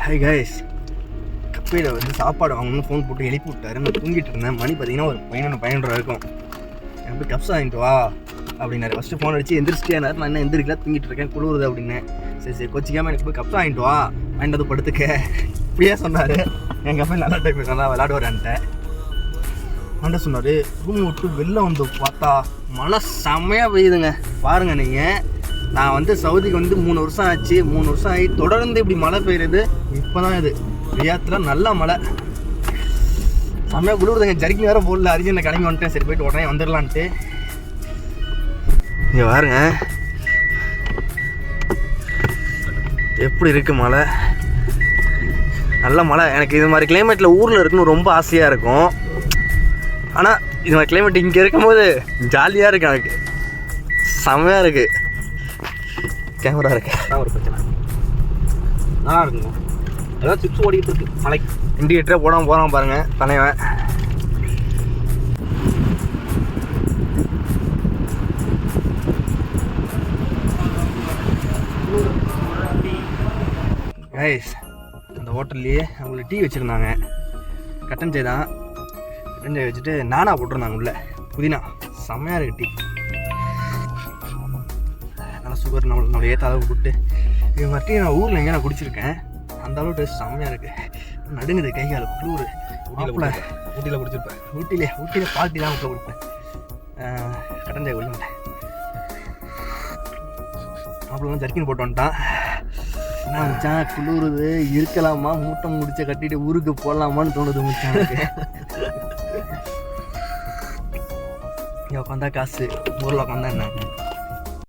Hi guys, கப்பையில் வந்து சாப்பாடு வாங்கணும்னு ஃபோன் போட்டு எழுப்பி விட்டாரு. நான் தூங்கிட்டு இருந்தேன். மணி பார்த்தீங்கன்னா ஒரு 11 இருக்கும். எனக்கு போய் கப்ஸ் வாங்கிட்டு வா அப்படின்னாரு. ஃபஸ்ட்டு ஃபோன் அடிச்சு எந்திரிச்சிட்டேனாரு. நான் என்ன எந்திரிக்கல, தூங்கிட்டு இருக்கேன், குளிருது அப்படின்னு. சரி கோச்சிக்காமல் எனக்கு போய் கப்ஸ் வாங்கிட்டு வா, வாங்கிட்டு வந்து படுத்துக்க இப்படியே சொன்னார். எங்கள் அப்பா நல்லா டைப் தான் விளாடுவார்ன்ட்ட வாண்ட சொன்னார். ரூம் விட்டு வெளில வந்து பார்த்தா மழை செம்மையாக பெய்யுதுங்க. பாருங்கள் நீங்கள், நான் வந்து சவுதிக்கு வந்து 3 வருஷம் ஆச்சு. 3 வருஷம் ஆகி தொடர்ந்து இப்படி மழை பெய்யுறது இப்போ தான். இது ரியாத்தில் நல்ல மழை, செம்மையாக குளிருதுங்க. ஜர்க்கின் வேறு போடல, அரிஜினை கிளம்பி வந்துட்டேன். சரி போயிட்டு உடனே வந்துடலான்ட்டு. இங்கே பாருங்க எப்படி இருக்குது மழை, நல்ல மழை. எனக்கு இது மாதிரி கிளைமேட்டில் ஊரில் இருக்குன்னு ரொம்ப ஆசையாக இருக்கும். ஆனால் இது மாதிரி கிளைமேட் இங்கே இருக்கும்போது ஜாலியாக இருக்குது, எனக்கு செம்மையாக இருக்குது. கேமரா இருக்கு, அதான் ஒரு பிரச்சனை. நல்லா இருக்குங்க. ஏதாவது சிப்ஸ் ஓடிக்கிட்டு இருக்கு மலைக்கு. இண்டிகேட்டரே போடாமல் போகிறான் பாருங்கள் தலைவன். கைஸ், அந்த ஹோட்டல்லையே அவங்களுக்கு டீ வச்சுருந்தாங்க. கட்டன் சாய் தான். கட்டன் சாய் வச்சுட்டு நானா போட்டிருந்தாங்க உள்ள புதினா. செம்மையாக இருக்குது டீ. நல்லா சுகர் நம்மளை ஏற்ற அளவு போட்டு. இது மாதிரி டீ நான் ஊரில் எங்கே நான் குடிச்சிருக்கேன். அந்த அளவு டேஸ்ட் செம்மையாக இருக்குது. நடுங்குது கை கால் குளிர். ஊட்டியில் குடிச்சிருப்பேன். ஊட்டியில் பால்ட்டி தான் வீட்டில் குடிப்பேன். கட்டன் சாய் குடிக்க மாட்டேன். அப்புறம் ஜர்க்கின் போட்டு வந்துட்டான். என்ன மச்சான் குளிருது, இருக்கலாமா, மூட்டை முடிச்ச கட்டிட்டு ஊருக்கு போடலாமான்னு தோணுது மச்சான். இங்கே உட்காந்தா காசு, ஊரில் உட்காந்தா என்ன.